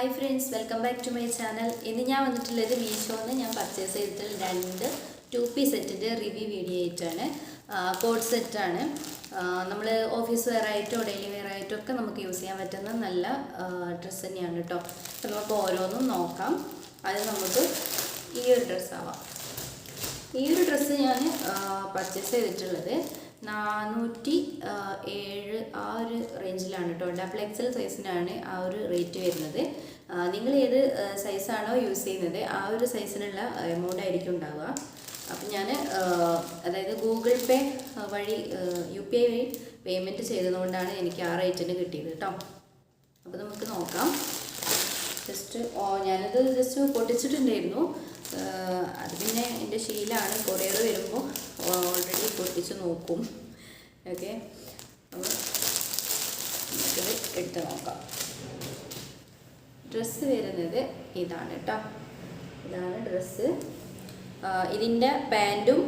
Hi friends, welcome back to my channel. ഇന്ന് ഞാൻ വന്നിട്ടുള്ളത് മീഷോന്ന് ഞാൻ പർച്ചേസ് ചെയ്തിട്ടുള്ള 2 2 പീസ് സെറ്റിൻ്റെ റിവ്യൂ വീഡിയോ ആയിട്ടാണ്. കോഡ് സെറ്റാണ്. നമ്മൾ ഓഫീസ് വെയർ ആയിട്ടോ ഡെയിലി വെയർ ആയിട്ടോ ഒക്കെ നമുക്ക് യൂസ് ചെയ്യാൻ പറ്റുന്ന നല്ല ഡ്രസ്സ് തന്നെയാണ് കേട്ടോ. അപ്പോൾ നമുക്ക് ഓരോന്നും നോക്കാം. അത് നമുക്ക് ഈ ഒരു ഡ്രസ്സാവാം. ഈ ഒരു ഡ്രസ്സ് ഞാൻ പർച്ചേസ് ചെയ്തിട്ടുള്ളത് 407 ആ ഒരു റേഞ്ചിലാണ് കേട്ടോ. XXL സൈസിനാണ് ആ ഒരു റേറ്റ് വരുന്നത്. നിങ്ങൾ ഏത് സൈസാണോ യൂസ് ചെയ്യുന്നത് ആ ഒരു സൈസിനുള്ള എമൗണ്ട് ആയിരിക്കും ഉണ്ടാവുക. അപ്പം ഞാൻ അതായത് ഗൂഗിൾ പേ വഴി UPI വഴി പേയ്മെൻറ്റ് ചെയ്തതുകൊണ്ടാണ് എനിക്ക് ആ റേറ്റിന് കിട്ടിയത് കേട്ടോ. അപ്പോൾ നമുക്ക് നോക്കാം. ഞാനത് ജസ്റ്റ് പൊട്ടിച്ചിട്ടുണ്ടായിരുന്നു. അത് പിന്നെ എൻ്റെ ശീലമാണ്. കൊറിയർ വരുമ്പോൾ ഓൾറെഡി പൊട്ടിച്ച് നോക്കും. ഓക്കെ, അപ്പോൾ നമുക്കത് എടുത്ത് നോക്കാം. ഡ്രസ്സ് വരുന്നത് ഇതാണ് കേട്ടോ. ഇതാണ് ഡ്രസ്സ്. ഇതിൻ്റെ പാൻറ്റും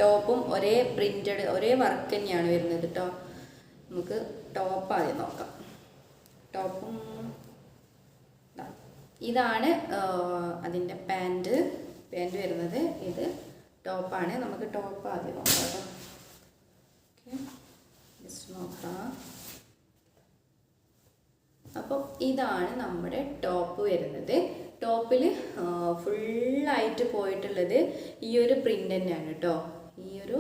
ടോപ്പും ഒരേ പ്രിൻ്റഡ് ഒരേ വർക്ക് തന്നെയാണ് വരുന്നത് കേട്ടോ. നമുക്ക് ടോപ്പ് ആദ്യം നോക്കാം. ടോപ്പും ഇതാണ് അതിൻ്റെ പാൻറ്റ് വരുന്നത്. ഇത് ടോപ്പാണ്. നമുക്ക് ടോപ്പ് ആദ്യം നോക്കാം കേട്ടോ. ഓക്കെ, ജസ്റ്റ് നോക്കാം. അപ്പോൾ ഇതാണ് നമ്മുടെ ടോപ്പ് വരുന്നത്. ടോപ്പിൽ ഫുള്ളായിട്ട് പോയിട്ടുള്ളത് ഈ ഒരു പ്രിൻ്റ് തന്നെയാണ് കേട്ടോ. ഈ ഒരു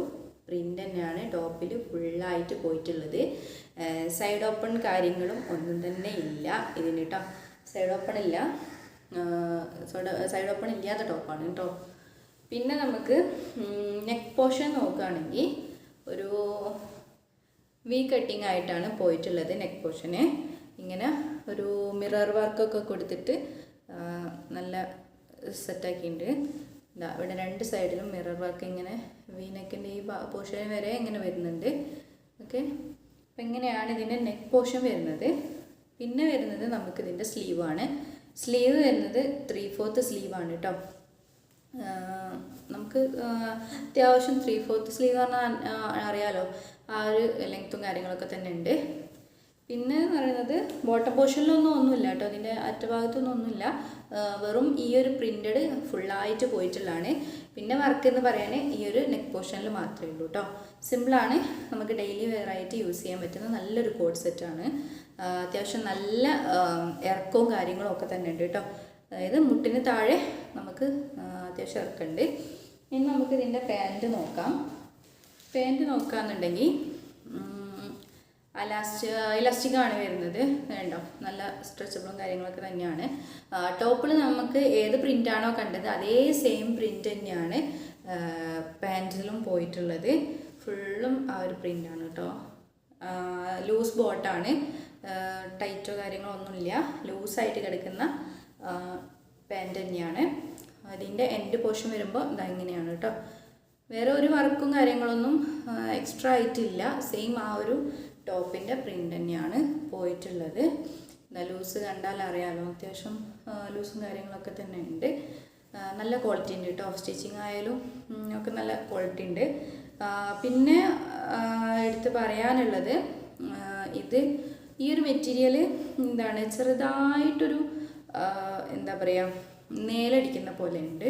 പ്രിൻ്റ് തന്നെയാണ് ടോപ്പിൽ ഫുള്ളായിട്ട് പോയിട്ടുള്ളത്. സൈഡ് ഓപ്പൺ കാര്യങ്ങളും ഒന്നും തന്നെ ഇല്ല ഇതിന് കേട്ടോ. സൈഡ് ഓപ്പൺ ഇല്ല. സൈഡ് ഓപ്പൺ ഇല്ലാത്ത ടോപ്പാണ് കേട്ടോ. പിന്നെ നമുക്ക് നെക്ക് പോർഷൻ നോക്കുകയാണെങ്കിൽ ഒരു വി കട്ടിങ് ആയിട്ടാണ് പോയിട്ടുള്ളത്. നെക്ക് പോർഷന് ഇങ്ങനെ ഒരു മിറർ വർക്കൊക്കെ കൊടുത്തിട്ട് നല്ല സെറ്റാക്കിയിട്ടുണ്ട്. ഇവിടെ 2 സൈഡിലും മിറർ വർക്ക് ഇങ്ങനെ വി നെക്കിൻ്റെ ഈ പോർഷൻ വരെ ഇങ്ങനെ വരുന്നുണ്ട്. ഓക്കെ, അപ്പം ഇങ്ങനെയാണ് ഇതിൻ്റെ നെക്ക് പോർഷൻ വരുന്നത്. പിന്നെ വരുന്നത് നമുക്കിതിൻ്റെ സ്ലീവാണ്. സ്ലീവ് വരുന്നത് 3/4 സ്ലീവാണ് കേട്ടോ. നമുക്ക് അത്യാവശ്യം 3/4 സ്ലീവ് പറഞ്ഞാൽ അറിയാലോ, ആ ഒരു ലെങ്ത്തും കാര്യങ്ങളൊക്കെ തന്നെ ഉണ്ട്. പിന്നെ എന്ന് പറയുന്നത് ബോട്ടം പോർഷനിലൊന്നുമില്ല കേട്ടോ. അതിൻ്റെ അറ്റഭാഗത്തൊന്നും ഒന്നുമില്ല. വെറും ഈ ഒരു പ്രിൻ്റഡ് ഫുള്ളായിട്ട് പോയിട്ടുള്ളതാണ്. പിന്നെ വർക്ക് എന്ന് പറയാൻ ഈ ഒരു നെക്ക് പോർഷനിൽ മാത്രമേ ഉള്ളൂ കേട്ടോ. സിമ്പിളാണ്. നമുക്ക് ഡെയിലി വെയർ ആയിട്ട് യൂസ് ചെയ്യാൻ പറ്റുന്ന നല്ലൊരു കോഡ് സെറ്റാണ്. അത്യാവശ്യം നല്ല ഇറക്കവും കാര്യങ്ങളും ഒക്കെ തന്നെ ഉണ്ട് കേട്ടോ. അതായത് മുട്ടിന് താഴെ നമുക്ക് അത്യാവശ്യം ഇറക്കുന്നുണ്ട്. ഇനി നമുക്ക് ഇതിൻ്റെ പാൻറ്റ് നോക്കാം. പാൻറ്റ് നോക്കുകയെന്നുണ്ടെങ്കിൽ ഇലാസ്റ്റിക്കാണ് വരുന്നത്. വേണ്ടോ, നല്ല സ്ട്രെച്ചബിളും കാര്യങ്ങളൊക്കെ തന്നെയാണ്. ടോപ്പിൽ നമുക്ക് ഏത് പ്രിൻ്റാണോ കണ്ടത് അതേ സെയിം പ്രിൻ്റ് തന്നെയാണ് പാൻറ്റിലും പോയിട്ടുള്ളത്. ഫുള്ളും ആ ഒരു പ്രിൻ്റാണ് കേട്ടോ. ലൂസ് ബോട്ടാണ്. ടൈറ്റോ കാര്യങ്ങളോ ഒന്നുമില്ല. ലൂസായിട്ട് കിടക്കുന്ന പാൻറ്റ് തന്നെയാണ്. അതിൻ്റെ എൻഡ് പോർഷൻ വരുമ്പോൾ ഇതാ ഇങ്ങനെയാണ് കേട്ടോ. വേറെ ഒരു വർക്കും കാര്യങ്ങളൊന്നും എക്സ്ട്രാ ആയിട്ടില്ല. സെയിം ആ ഒരു ടോപ്പിൻ്റെ പ്രിൻ്റ് തന്നെയാണ് പോയിട്ടുള്ളത്. ലൂസ് കണ്ടാൽ അറിയാമല്ലോ, അത്യാവശ്യം ലൂസും കാര്യങ്ങളൊക്കെ തന്നെ ഉണ്ട്. നല്ല ക്വാളിറ്റി ഉണ്ട് കേട്ടോ. സ്റ്റിച്ചിങ് ആയാലും ഒക്കെ നല്ല ക്വാളിറ്റി ഉണ്ട്. പിന്നെ എടുത്ത് പറയാനുള്ളത് ഇത് ഈ ഒരു മെറ്റീരിയൽ എന്താണ് ചെറുതായിട്ടൊരു എന്താ പറയുക നേലടിക്കുന്ന പോലെ ഉണ്ട്.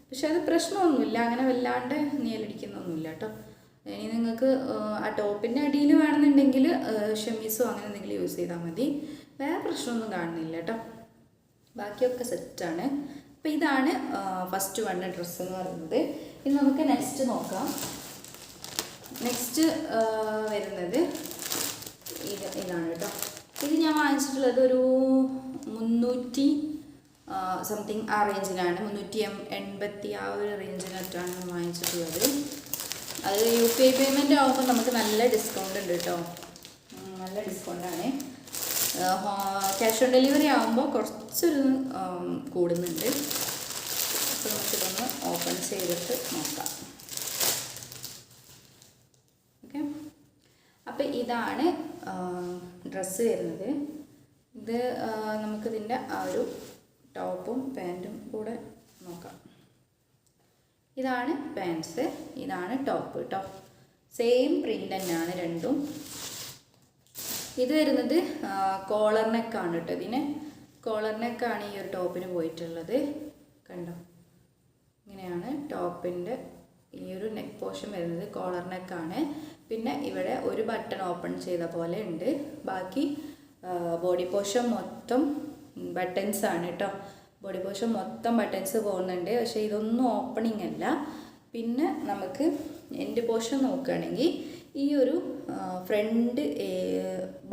പക്ഷെ അത് പ്രശ്നമൊന്നുമില്ല. അങ്ങനെ വല്ലാണ്ട് നേലടിക്കുന്നൊന്നുമില്ല കേട്ടോ. ഇനി നിങ്ങൾക്ക് ആ ടോപ്പിൻ്റെ അടിയിൽ വേണമെന്നുണ്ടെങ്കിൽ ഷെമീസോ അങ്ങനെ എന്തെങ്കിലും യൂസ് ചെയ്താൽ മതി. വേറെ പ്രശ്നമൊന്നും കാണുന്നില്ല കേട്ടോ. ബാക്കിയൊക്കെ സെറ്റാണ്. അപ്പോൾ ഇതാണ് ഫസ്റ്റ് ഡ്രസ്സ് എന്ന് പറയുന്നത്. ഇനി നമുക്ക് നെക്സ്റ്റ് നോക്കാം. നെക്സ്റ്റ് വരുന്നത് ഇതാണ് കേട്ടോ. ഇത് ഞാൻ വാങ്ങിച്ചിട്ടുള്ളത് ഒരു 300 സംതിങ് ആ റേഞ്ചിലാണ്. 380 ആ ഒരു റേഞ്ചിനൊറ്റാണ് വാങ്ങിച്ചിട്ടുള്ളത്. അത് UPI പേയ്മെൻറ്റ് ആകുമ്പോൾ നമുക്ക് നല്ല ഡിസ്കൗണ്ട് ഉണ്ട് കേട്ടോ. നല്ല ഡിസ്കൗണ്ടാണ്. ക്യാഷ് ഓൺ ഡെലിവറി ആകുമ്പോൾ കുറച്ചൊരു കൂടുന്നുണ്ട്. അപ്പോൾ നമുക്കിതൊന്ന് ഓപ്പൺ ചെയ്തിട്ട് നോക്കാം. ഓക്കെ, അപ്പോൾ ഇതാണ് ഡ്രസ്സ് വരുന്നത്. ഇത് നമുക്കിതിൻ്റെ ആ ഒരു ടോപ്പും പാൻറ്റും കൂടെ നോക്കാം. ഇതാണ് പാൻറ്റ്സ്, ഇതാണ് ടോപ്പ് കേട്ടോ. സെയിം പ്രിൻ്റ് തന്നെയാണ് രണ്ടും. ഇത് വരുന്നത് കോളർ നെക്കാണ് കേട്ടോ. ഇതിന് കോളർ നെക്കാണ് ഈ ഒരു ടോപ്പിന് പോയിട്ടുള്ളത്. കണ്ടോ, ഇങ്ങനെയാണ് ടോപ്പിൻ്റെ ഈ ഒരു നെക്ക് പോർഷൻ വരുന്നത്. കോളർ നെക്കാണ്. പിന്നെ ഇവിടെ ഒരു ബട്ടൺ ഓപ്പൺ ചെയ്ത പോലെ ഉണ്ട്. ബാക്കി ബോഡി പോർഷൻ മൊത്തം ബട്ടൺസ് ആണ് കേട്ടോ. ബോഡി പോർഷൻ മൊത്തം ബട്ടൺസ് പോകുന്നുണ്ട്. പക്ഷേ ഇതൊന്നും ഓപ്പണിംഗ് അല്ല. പിന്നെ നമുക്ക് എൻഡ് പോർഷൻ നോക്കുകയാണെങ്കിൽ ഈ ഒരു ഫ്രണ്ട്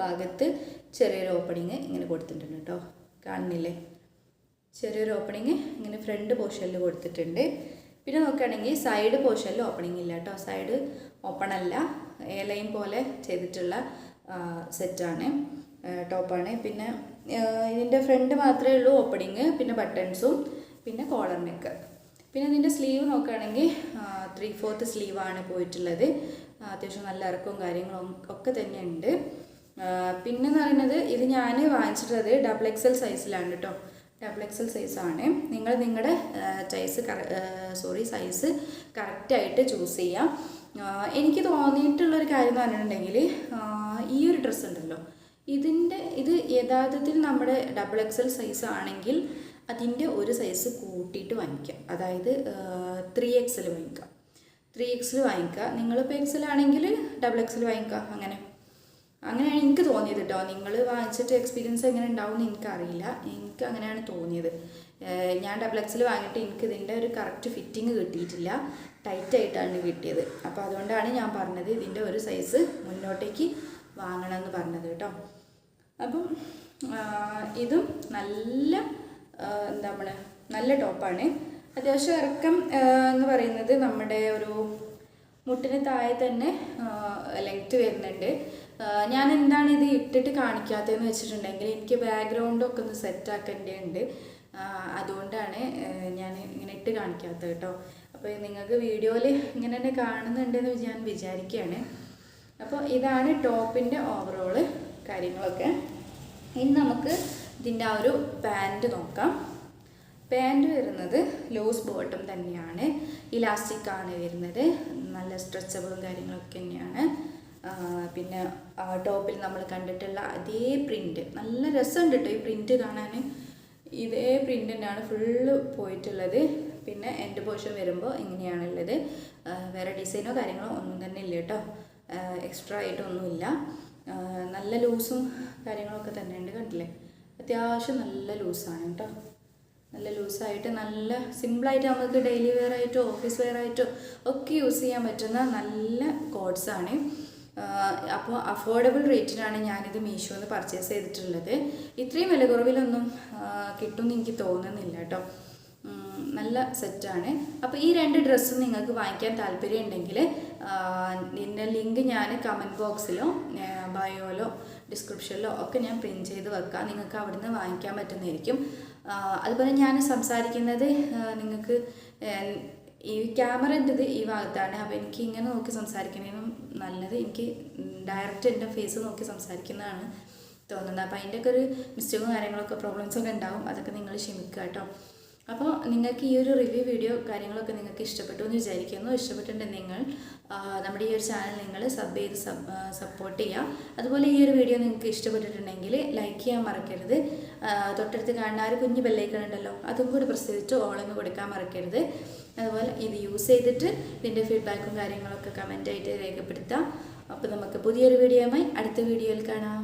ഭാഗത്ത് ചെറിയൊരു ഓപ്പണിങ് ഇങ്ങനെ കൊടുത്തിട്ടുണ്ട് കേട്ടോ. കാണുന്നില്ലേ? ചെറിയൊരു ഓപ്പണിങ് ഇങ്ങനെ ഫ്രണ്ട് പോർഷനിൽ കൊടുത്തിട്ടുണ്ട്. പിന്നെ നോക്കുകയാണെങ്കിൽ സൈഡ് പോർഷനിൽ ഓപ്പണിംഗ് ഇല്ല കേട്ടോ. സൈഡ് ഓപ്പൺ അല്ല, എ ലൈൻ പോലെ ചെയ്തിട്ടുള്ള സെറ്റാണ്, ടോപ്പാണ്. പിന്നെ ഇതിൻ്റെ ഫ്രണ്ട് മാത്രമേ ഉള്ളൂ ഓപ്പണിങ്. പിന്നെ ബട്ടൺസും പിന്നെ കോളർ നെക്ക്. പിന്നെ ഇതിൻ്റെ സ്ലീവ് നോക്കുകയാണെങ്കിൽ 3/4 സ്ലീവാണ് പോയിട്ടുള്ളത്. അത്യാവശ്യം നല്ല ഇറക്കവും കാര്യങ്ങളും ഒക്കെ തന്നെ ഉണ്ട്. പിന്നെന്ന് പറയുന്നത് ഇത് ഞാൻ വാങ്ങിച്ചിട്ടുള്ളത് XXL സൈസിലാണ് കേട്ടോ. XXL സൈസാണ്. നിങ്ങൾ നിങ്ങളുടെ സൈസ് കറക്റ്റായിട്ട് ചൂസ് ചെയ്യാം. എനിക്ക് തോന്നിയിട്ടുള്ളൊരു കാര്യം എന്ന് പറഞ്ഞിട്ടുണ്ടെങ്കിൽ ഈ ഒരു ഡ്രസ്സ് ഉണ്ടല്ലോ, ഇത് യഥാർത്ഥത്തിൽ നമ്മുടെ XXL സൈസ് ആണെങ്കിൽ അതിൻ്റെ ഒരു സൈസ് കൂട്ടിയിട്ട് വാങ്ങിക്കാം. അതായത് 3XL വാങ്ങിക്കാം. 3XL വാങ്ങിക്കുക. നിങ്ങളിപ്പോൾ XL ആണെങ്കിൽ XXL വാങ്ങിക്കുക. അങ്ങനെയാണ് എനിക്ക് തോന്നിയത് കേട്ടോ. നിങ്ങൾ വാങ്ങിച്ചിട്ട് എക്സ്പീരിയൻസ് എങ്ങനെ ഉണ്ടാവും എന്ന് എനിക്കറിയില്ല. എനിക്ക് അങ്ങനെയാണ് തോന്നിയത്. ഞാൻ XXL വാങ്ങിയിട്ട് എനിക്ക് ഇതിൻ്റെ ഒരു കറക്റ്റ് ഫിറ്റിങ് കിട്ടിയിട്ടില്ല. ടൈറ്റായിട്ടാണ് കിട്ടിയത്. അപ്പോൾ അതുകൊണ്ടാണ് ഞാൻ പറഞ്ഞത് ഇതിൻ്റെ ഒരു സൈസ് മുന്നോട്ടേക്ക് വാങ്ങണമെന്ന് പറഞ്ഞത് കേട്ടോ. അപ്പം ഇതും നല്ല ടോപ്പാണ്. അത്യാവശ്യം ഇറക്കം എന്ന് പറയുന്നത് നമ്മുടെ ഒരു മുട്ടിന് താഴെ തന്നെ ലെങ്ത്ത് വരുന്നുണ്ട്. ഞാൻ എന്താണ് ഇത് ഇട്ടിട്ട് കാണിക്കാത്തതെന്ന് വെച്ചിട്ടുണ്ടെങ്കിൽ എനിക്ക് ബാക്ക്ഗ്രൗണ്ടൊക്കെ ഒന്ന് സെറ്റാക്കേണ്ടതുണ്ട്. അതുകൊണ്ടാണ് ഞാൻ ഇങ്ങനെ ഇട്ട് കാണിക്കാത്തത് കേട്ടോ. അപ്പോൾ നിങ്ങൾക്ക് വീഡിയോയിൽ ഇങ്ങനെ തന്നെ കാണുന്നുണ്ടെന്ന് ഞാൻ വിചാരിക്കുകയാണ്. അപ്പോൾ ഇതാണ് ടോപ്പിൻ്റെ ഓവറോള് കാര്യങ്ങളൊക്കെ. ഇനി നമുക്ക് ഇതിൻ്റെ ആ ഒരു പാൻറ്റ് നോക്കാം. പാൻറ്റ് വരുന്നത് ലൂസ് ബോട്ടം തന്നെയാണ്. ഇലാസ്റ്റിക്കാണ് വരുന്നത്. നല്ല സ്ട്രെച്ചബിളും കാര്യങ്ങളൊക്കെ തന്നെയാണ്. പിന്നെ ടോപ്പിൽ നമ്മൾ കണ്ടിട്ടുള്ള അതേ പ്രിൻറ്റ്, നല്ല രസമുണ്ട് കേട്ടോ ഈ പ്രിൻറ്റ് കാണാൻ. ഇതേ പ്രിൻ്റ് തന്നെയാണ് ഫുള്ള് പോയിട്ടുള്ളത്. പിന്നെ എൻഡ് പോർഷൻ വരുമ്പോൾ ഇങ്ങനെയാണുള്ളത്. വേറെ ഡിസൈനോ കാര്യങ്ങളോ ഒന്നും തന്നെ ഇല്ല കേട്ടോ. എക്സ്ട്രാ ആയിട്ടൊന്നുമില്ല. നല്ല ലൂസും കാര്യങ്ങളൊക്കെ തന്നെ ഉണ്ട്. കണ്ടില്ലേ? അത്യാവശ്യം നല്ല ലൂസാണ് കേട്ടോ. നല്ല ലൂസായിട്ട് നല്ല സിമ്പിളായിട്ട് നമുക്ക് ഡെയിലി വെയർ ആയിട്ടോ ഓഫീസ് വെയർ ആയിട്ടോ ഒക്കെ യൂസ് ചെയ്യാൻ പറ്റുന്ന നല്ല കോട്ട്സാണ്. അപ്പോൾ അഫോർഡബിൾ റേറ്റിനാണ് ഞാനിത് മീഷോന്ന് പർച്ചേസ് ചെയ്തിട്ടുള്ളത്. ഇത്രയും വില കുറവിലൊന്നും കിട്ടുമെന്ന് എനിക്ക് തോന്നുന്നില്ല കേട്ടോ. നല്ല സെറ്റാണ്. അപ്പോൾ ഈ 2 ഡ്രസ്സും നിങ്ങൾക്ക് വാങ്ങിക്കാൻ താല്പര്യം ഉണ്ടെങ്കിൽ ഇതിൻ്റെ ലിങ്ക് ഞാൻ കമൻറ്റ് ബോക്സിലോ ബയോയിലോ ഡിസ്ക്രിപ്ഷനിലോ ഒക്കെ ഞാൻ പ്രിൻറ്റ് ചെയ്ത് വെക്കാം. നിങ്ങൾക്ക് അവിടുന്ന് വാങ്ങിക്കാൻ പറ്റുന്നതായിരിക്കും. അതുപോലെ ഞാൻ സംസാരിക്കുന്നത് നിങ്ങൾക്ക് ഈ ക്യാമറൻ്റെത് ഈ ഭാഗത്താണ്. അപ്പോൾ എനിക്ക് ഇങ്ങനെ നോക്കി സംസാരിക്കുന്നതിനും നല്ലത് എനിക്ക് ഡയറക്റ്റ് എൻ്റെ ഫേസ് നോക്കി സംസാരിക്കുന്നതാണ് തോന്നുന്നത്. അപ്പോൾ അതിൻ്റെയൊക്കെ ഒരു മിസ്റ്റേക്കും കാര്യങ്ങളൊക്കെ പ്രോബ്ലംസൊക്കെ ഉണ്ടാവും. അതൊക്കെ നിങ്ങൾ ക്ഷമിക്കുക കേട്ടോ. അപ്പോൾ നിങ്ങൾക്ക് ഈ ഒരു റിവ്യൂ വീഡിയോ കാര്യങ്ങളൊക്കെ നിങ്ങൾക്ക് ഇഷ്ടപ്പെട്ടു എന്ന് വിചാരിക്കുന്നു. ഇഷ്ടപ്പെട്ടിട്ടുണ്ടെങ്കിൽ നിങ്ങൾ നമ്മുടെ ഈ ഒരു ചാനൽ നിങ്ങൾ സപ്പോർട്ട് ചെയ്യുക. അതുപോലെ ഈ ഒരു വീഡിയോ നിങ്ങൾക്ക് ഇഷ്ടപ്പെട്ടിട്ടുണ്ടെങ്കിൽ ലൈക്ക് ചെയ്യാൻ മറക്കരുത്. തൊട്ടടുത്ത് കാണുന്ന ആ ഒരു കുഞ്ഞു ബെല്ലൈക്കൺ ഉണ്ടല്ലോ, അതും കൂടി പ്രസ് ചെയ്തിട്ട് ഓളൊന്ന് കൊടുക്കാൻ മറക്കരുത്. അതുപോലെ ഇത് യൂസ് ചെയ്തിട്ട് ഇതിൻ്റെ ഫീഡ്ബാക്കും കാര്യങ്ങളൊക്കെ കമൻറ്റായിട്ട് രേഖപ്പെടുത്താം. അപ്പോൾ നമുക്ക് പുതിയൊരു വീഡിയോയുമായി അടുത്ത വീഡിയോയിൽ കാണാം.